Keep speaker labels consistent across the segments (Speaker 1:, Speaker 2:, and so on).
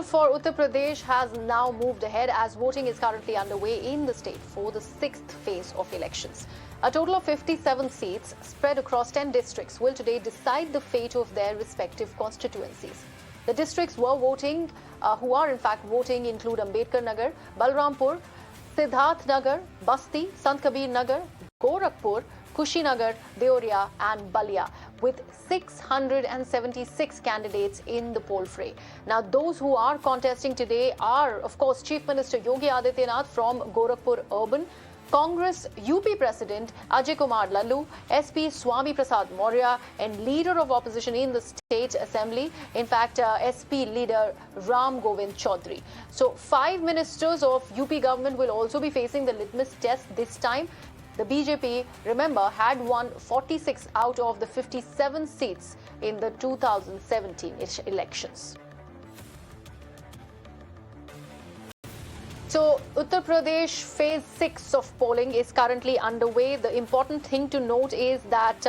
Speaker 1: for Uttar Pradesh has now moved ahead as voting is currently underway in the state for the sixth phase of elections. A total of 57 seats spread across 10 districts will today decide the fate of their respective constituencies. The districts who are in fact voting include Ambedkar Nagar, Balrampur, Siddharth Nagar, Basti, Sant Kabir Nagar, Gorakhpur, Kushinagar, Deoria and Balia, with 676 candidates in the poll fray. Now, those who are contesting today are, of course, Chief Minister Yogi Adityanath from Gorakhpur Urban, Congress UP President Ajay Kumar Lallu, SP Swami Prasad Maurya, and Leader of Opposition in the State Assembly, in fact, SP Leader Ram Govind Chaudhary. So, 5 ministers of UP government will also be facing the litmus test this time. The BJP, remember, had won 46 out of the 57 seats in the 2017 elections. So, Uttar Pradesh phase 6 of polling is currently underway. The important thing to note is that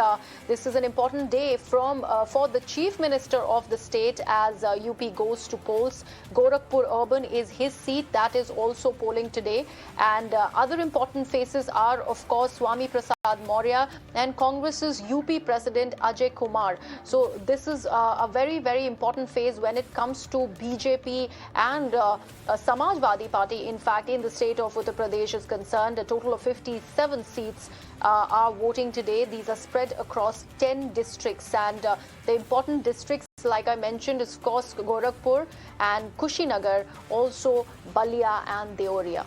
Speaker 1: this is an important day for the Chief Minister of the state as UP goes to polls. Gorakhpur Urban is his seat that is also polling today. And other important faces are, of course, Swami Prasad Maurya and Congress's UP President Ajay Kumar. So, this is a very, very important phase when it comes to BJP and Samajwadi Party. In fact, in the state of Uttar Pradesh is concerned, a total of 57 seats are voting today. These are spread across 10 districts, and the important districts, like I mentioned, is of course Gorakhpur and Kushinagar, also Balia and Deoria.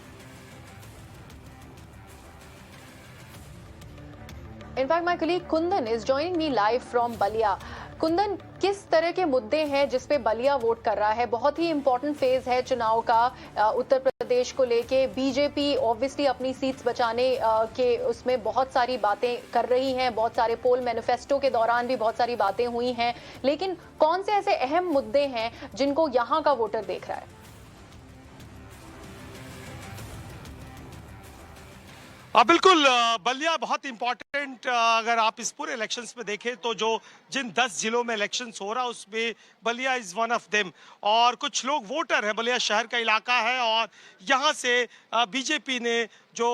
Speaker 1: In fact, my colleague Kundan is joining me live from Balia. Kundan, किस तरह के मुद्दे हैं जिस पे Ballia vote कर रहा है? बहुत ही इंपॉर्टेंट फेज है चुनाव का उत्तर प्रदेश को लेके। बीजेपी ऑब्वियसली अपनी सीट्स बचाने के उसमें बहुत सारी बातें कर रही हैं, बहुत सारे पोल मैनिफेस्टो के दौरान भी बहुत सारी बातें हुई हैं, लेकिन कौन से ऐसे अहम मुद्दे हैं जिनको यहाँ का वोटर देख रहा है?
Speaker 2: बिल्कुल, बलिया बहुत इंपॉर्टेंट। अगर आप इस पूरे इलेक्शंस में देखें तो जो जिन 10 जिलों में इलेक्शंस हो रहा है उसमें Ballia is one of them. और कुछ लोग वोटर हैं, बलिया शहर का इलाका है और यहाँ से बीजेपी ने जो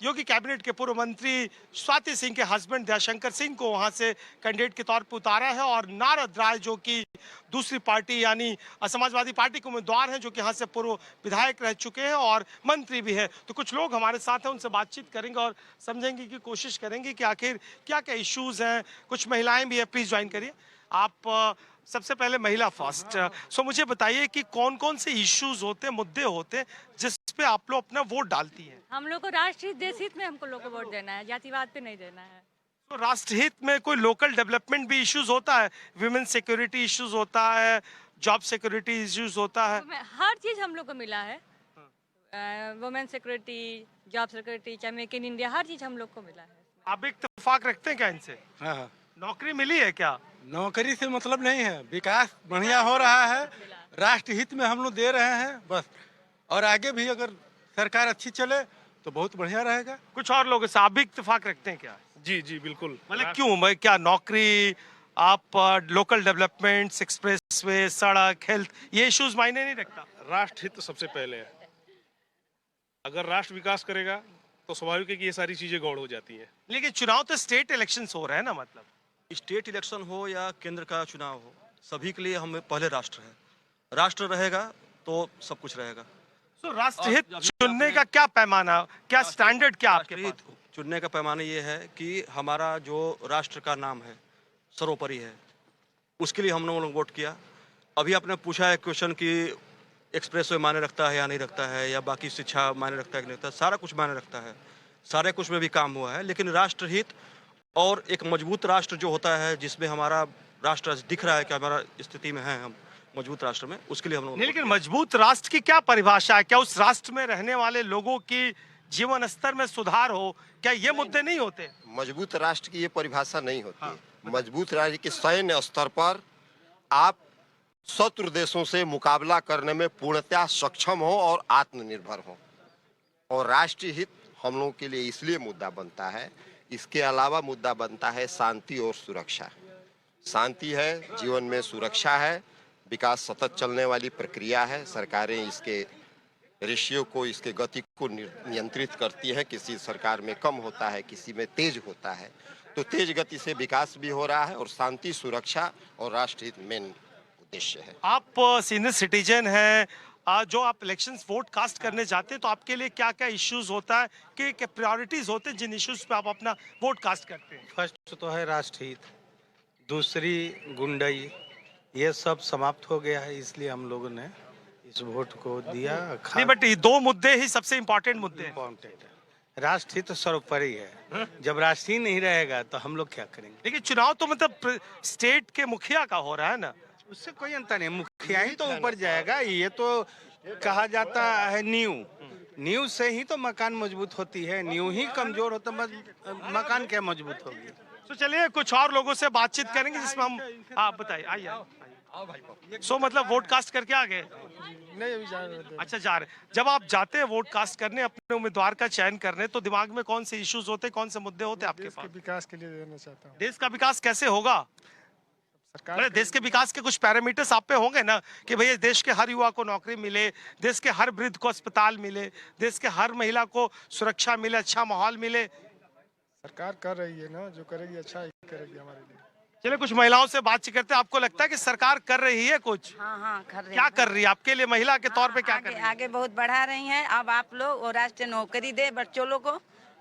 Speaker 2: योगी कैबिनेट के पूर्व मंत्री स्वाति सिंह के हस्बैंड दयाशंकर सिंह को वहाँ से कैंडिडेट के तौर पर उतारा है, और नारद राय जो कि दूसरी पार्टी यानी समाजवादी पार्टी के उम्मीदवार हैं, जो कि यहाँ से पूर्व विधायक रह चुके हैं और मंत्री भी हैं। तो कुछ लोग हमारे साथ हैं, उनसे बातचीत करेंगे और समझेंगे की कोशिश करेंगे कि आखिर क्या क्या इश्यूज हैं। कुछ महिलाएं भी है, प्लीज ज्वाइन करिए। आप सबसे पहले महिला फर्स्ट। सो मुझे बताइए कि कौन कौन से इश्यूज होते हैं, मुद्दे होते हैं जिस पे आप लोग अपना वोट डालती हैं?
Speaker 3: हम लोग को राष्ट्रहित देश हित में हमको लोग को वोट देना है, जातिवाद पे नहीं देना है।
Speaker 2: तो राष्ट्रहित में कोई लोकल डेवलपमेंट भी इश्यूज होता है, विमेन सिक्योरिटी इश्यूज होता है, जॉब सिक्योरिटी इश्यूज होता है?
Speaker 3: हर चीज हम लोग को मिला है, वुमेन सिक्योरिटी, जॉब सिक्योरिटी, चाहे मेक इन इंडिया, हर चीज हम लोग को मिला है।
Speaker 2: आप इत्तेफाक रखते हैं क्या इनसे?
Speaker 4: हाँ।
Speaker 2: नौकरी मिली है क्या?
Speaker 4: नौकरी से मतलब नहीं है, विकास बढ़िया हो रहा है, राष्ट्र हित में हम लोग दे रहे हैं बस, और आगे भी अगर सरकार अच्छी चले तो बहुत बढ़िया रहेगा।
Speaker 2: कुछ और लोगों से आप भी इत्तेफाक रखते हैं क्या?
Speaker 5: जी जी बिल्कुल।
Speaker 2: मतलब क्यों? मैं क्या नौकरी, आप लोकल डेवलपमेंट, एक्सप्रेसवे, सड़क, हेल्थ, ये इश्यूज मायने नहीं रखता?
Speaker 5: राष्ट्र हित तो सबसे पहले है। अगर राष्ट्र विकास करेगा तो स्वाभाविक है कि ये सारी चीजें गौड़ हो जाती है।
Speaker 2: लेकिन चुनाव तो स्टेट इलेक्शंस हो रहे हैं ना, मतलब
Speaker 6: स्टेट इलेक्शन हो या केंद्र का चुनाव हो, सभी के लिए हम पहले राष्ट्र है। राष्ट्र रहेगा तो सब कुछ रहेगा।
Speaker 2: तो राष्ट्रहित चुनने का क्या पैमाना, क्या स्टैंडर्ड क्या आपके पास?
Speaker 6: चुनने का पैमाना ये है कि हमारा जो राष्ट्र का नाम है सर्वोपरि है, उसके लिए हम लोगों ने वोट किया। अभी आपने पूछा है क्वेश्चन कि एक्सप्रेसवे मायने रखता है या नहीं रखता है, या बाकी शिक्षा मायने रखता है कि नहीं रखता है। सारा कुछ मायने रखता है, सारे कुछ में भी काम हुआ है, लेकिन राष्ट्रहित और एक मजबूत राष्ट्र जो होता है, जिसमें हमारा राष्ट्र दिख रहा है कि हमारा स्थिति में है हम मजबूत राष्ट्र में, उसके लिए हम लोग।
Speaker 2: लेकिन मजबूत राष्ट्र की क्या परिभाषा है? क्या उस राष्ट्र में रहने वाले लोगों की जीवन स्तर में सुधार हो, क्या ये मुद्दे नहीं होते?
Speaker 7: मजबूत राष्ट्र की ये परिभाषा नहीं होती। हाँ। मजबूत राष्ट्र के सैन्य स्तर पर आप शत्रु देशों से मुकाबला करने में पूर्णतः सक्षम हो और आत्मनिर्भर हो, और राष्ट्रीय हित हम लोगों के लिए इसलिए मुद्दा बनता है। इसके अलावा मुद्दा बनता है शांति और सुरक्षा। शांति है, जीवन में सुरक्षा है, विकास सतत चलने वाली प्रक्रिया है। सरकारें इसके रेशियो को, इसके गति को नियंत्रित करती हैं। किसी सरकार में कम होता है, किसी में तेज होता है। तो तेज गति से विकास भी हो रहा है और शांति, सुरक्षा और राष्ट्रहित मेन उद्देश्य है।
Speaker 2: आप सीनियर सिटीजन हैं, जो आप इलेक्शंस वोट कास्ट करने जाते हैं तो आपके लिए क्या क्या इश्यूज होता है, कि प्रायोरिटीज होते हैं जिन इश्यूज पे आप अपना वोट कास्ट करते हैं?
Speaker 4: फर्स्ट तो है राष्ट्रहित, दूसरी गुंडई, ये सब समाप्त हो गया है, इसलिए हम लोगों ने इस वोट को दिया।
Speaker 2: नहीं, बट ये दो मुद्दे ही सबसे इम्पोर्टेंट मुद्दे हैं।
Speaker 4: इम्पोर्टेंट है, राष्ट्रहित सर्वोपरि है। जब राष्ट्रीय नहीं रहेगा तो हम लोग क्या करेंगे?
Speaker 2: लेकिन चुनाव तो मतलब स्टेट के मुखिया का हो रहा है ना,
Speaker 4: उससे कोई अंतर नहीं, मुखिया ही तो ऊपर जाएगा। ये तो कहा जाता है नींव से ही तो मकान मजबूत होती है, नींव ही कमजोर होता मकान क्या मजबूत होगी?
Speaker 2: तो चलिए कुछ और लोगों से बातचीत करेंगे जिसमें हम, आप बताइए, आइए। सो मतलब वोट कास्ट करके आ गए?
Speaker 8: नहीं, अभी जा रहे थे।
Speaker 2: अच्छा, जा रहे। जब आप जाते हैं वोट कास्ट करने, अपने उम्मीदवार का चयन करने, तो दिमाग में कौन से इश्यूज होते हैं, कौन से मुद्दे होते हैं आपके
Speaker 8: देश के
Speaker 2: पास?
Speaker 8: विकास के लिए देना चाहता हूँ।
Speaker 2: देश का विकास कैसे होगा?
Speaker 8: सरकार
Speaker 2: अरे देश के विकास के कुछ पैरामीटर्स आप पे होंगे ना, कि भैया देश के हर युवा को नौकरी मिले, देश के हर वृद्ध को अस्पताल मिले, देश के हर महिला को सुरक्षा मिले, अच्छा माहौल मिले।
Speaker 8: सरकार कर रही है ना, जो करेगी अच्छा ही करेगी हमारे लिए।
Speaker 2: चलिए कुछ महिलाओं से बातचीत करते हैं। आपको लगता है कि सरकार कर रही है कुछ?
Speaker 9: हाँ, कर रही
Speaker 2: क्या
Speaker 9: है।
Speaker 2: कर रही है आपके लिए, महिला के तौर पे क्या कर
Speaker 9: आगे,
Speaker 2: रही है?
Speaker 9: आगे बहुत बढ़ा रही हैं। अब आप लोग और राष्ट्रीय नौकरी दे बच्चों लोग को,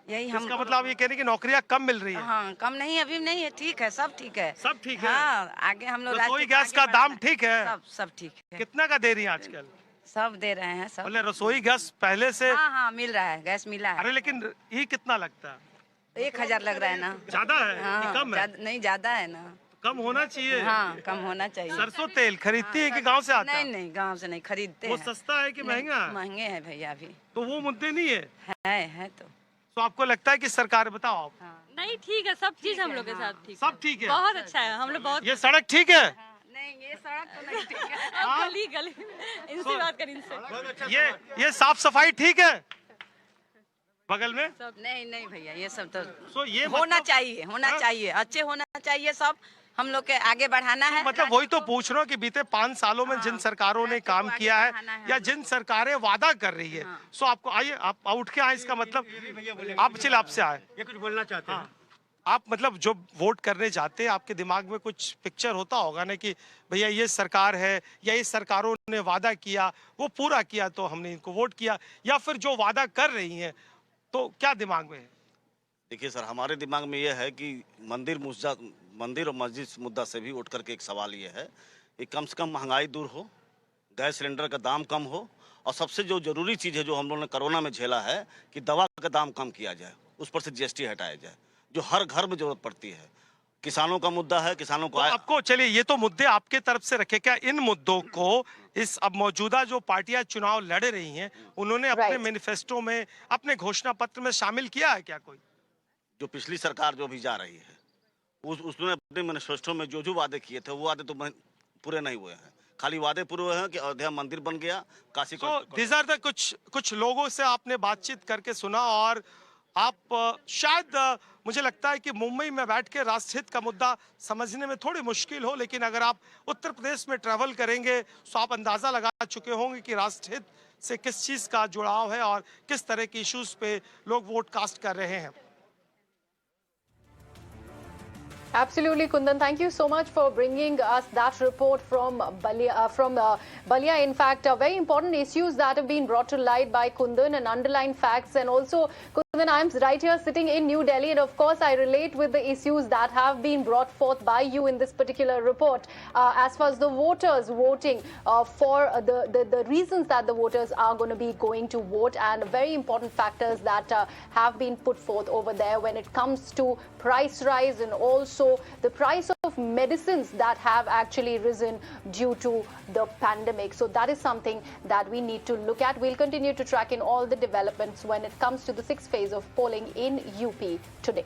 Speaker 9: यही हम।
Speaker 2: इसका मतलब ये कह रही है कि नौकरियां कम मिल रही है?
Speaker 9: हाँ, कम नहीं, अभी नहीं है, ठीक है, सब ठीक है,
Speaker 2: सब ठीक है?
Speaker 9: हाँ, आगे हम लोग
Speaker 2: रसोई
Speaker 9: राष्ट्र
Speaker 2: गैस
Speaker 9: आगे
Speaker 2: का
Speaker 9: बढ़ा
Speaker 2: दाम
Speaker 9: रहे हैं।
Speaker 2: ठीक है?
Speaker 9: सब ठीक है,
Speaker 2: कितना का दे रही है आजकल?
Speaker 9: सब दे रहे हैं, सब।
Speaker 2: बोले रसोई गैस पहले से,
Speaker 9: हाँ, मिल रहा है, गैस मिला है।
Speaker 2: अरे लेकिन ये कितना लगता है?
Speaker 9: 1000 लग रहा है ना।
Speaker 2: ज्यादा है कि
Speaker 9: हाँ,
Speaker 2: कम है?
Speaker 9: नहीं, ज्यादा है ना।
Speaker 2: कम होना चाहिए।
Speaker 9: हाँ, कम होना चाहिए।
Speaker 2: सरसों तेल खरीदती है कि गांव से आता है?
Speaker 9: नहीं, गांव से नहीं खरीदते
Speaker 2: वो
Speaker 9: हैं।
Speaker 2: सस्ता है कि महंगा है?
Speaker 9: महंगे हैं भैया अभी।
Speaker 2: तो वो मुद्दे नहीं है।
Speaker 9: है तो।
Speaker 2: तो आपको लगता है कि सरकार, बताओ आप?
Speaker 3: नहीं, ठीक है, सब चीज हम लोग के साथ ठीक
Speaker 2: सब ठीक है?
Speaker 3: बहुत अच्छा है, हम लोग बहुत।
Speaker 2: ये सड़क ठीक है?
Speaker 9: नहीं, ये सड़क तो नहीं ठीक है।
Speaker 3: अब गली गली इनसे बात करें, इनसे।
Speaker 2: ये साफ सफाई ठीक है बगल में?
Speaker 9: नहीं भैया, ये सब तो
Speaker 2: सो ये
Speaker 9: होना
Speaker 2: मतलब-
Speaker 9: चाहिए, होना चाहिए, अच्छे होना चाहिए, सब हम लोग के आगे बढ़ाना है।
Speaker 2: मतलब वही तो पूछ रहा हूँ कि बीते 5 सालों में जिन सरकारों ने काम किया है या जिन सरकारें वादा कर रही है, सो आपको, आइए आप उठ के आए, इसका मतलब आप चल आपसे आए,
Speaker 4: ये कुछ बोलना चाहते हैं?
Speaker 2: आप मतलब जो वोट करने जाते हैं आपके दिमाग में कुछ पिक्चर होता होगा ना, कि भैया ये सरकार है या ये सरकारों ने वादा किया वो पूरा किया तो हमने इनको वोट किया, या फिर जो वादा कर रही हैं, तो क्या दिमाग में है?
Speaker 10: देखिए सर, हमारे दिमाग में ये है कि मंदिर और मस्जिद मुद्दा से भी उठ करके एक सवाल ये है कि कम से कम महंगाई दूर हो, गैस सिलेंडर का दाम कम हो, और सबसे जो जरूरी चीज़ है जो हम लोगों ने कोरोना में झेला है कि दवा का दाम कम किया जाए, उस पर से जीएसटी हटाया जाए, जो हर घर में जरूरत पड़ती है। किसानों का मुद्दा है, किसानों को
Speaker 2: तो आपको, चलिए ये तो मुद्दे आपके तरफ से रखे, क्या इन मुद्दों को इस अब मौजूदा जो पार्टियां चुनाव लड़ रही हैं उन्होंने अपने मैनिफेस्टो में, अपने घोषणा पत्र में शामिल किया है क्या कोई?
Speaker 10: जो पिछली सरकार जो भी जा रही है उसने अपने मैनिफेस्टो में जो वादे किए थे वो वादे तो पूरे नहीं हुए हैं, खाली वादे पूरे हुए हैं कि अयोध्या मंदिर बन गया, काशी को।
Speaker 2: दीज आर द कुछ लोगों से आपने बातचीत करके सुना, और आप शायद मुझे लगता है कि मुंबई में बैठ के राष्ट्रहित का मुद्दा समझने में थोड़ी मुश्किल हो, लेकिन अगर आप उत्तर प्रदेश में ट्रैवल करेंगे तो आप अंदाजा लगा चुके होंगे कि राष्ट्रहित से किस चीज का जुड़ाव है और किस तरह के इश्यूज पे लोग वोट कास्ट कर रहे हैं।
Speaker 1: Absolutely, Kundan. Thank you so much for bringing us that report from Balia. In fact, very important issues that have been brought to light by Kundan and underlying facts. And also, Kundan, I'm right here sitting in New Delhi, and of course, I relate with the issues that have been brought forth by you in this particular report. As far as the voters voting for the reasons that the voters are going to be going to vote, and very important factors that have been put forth over there when it comes to price rise and also the price of medicines that have actually risen due to the pandemic. So that is something that we need to look at. We'll continue to track in all the developments when it comes to the 6th phase of polling in UP today.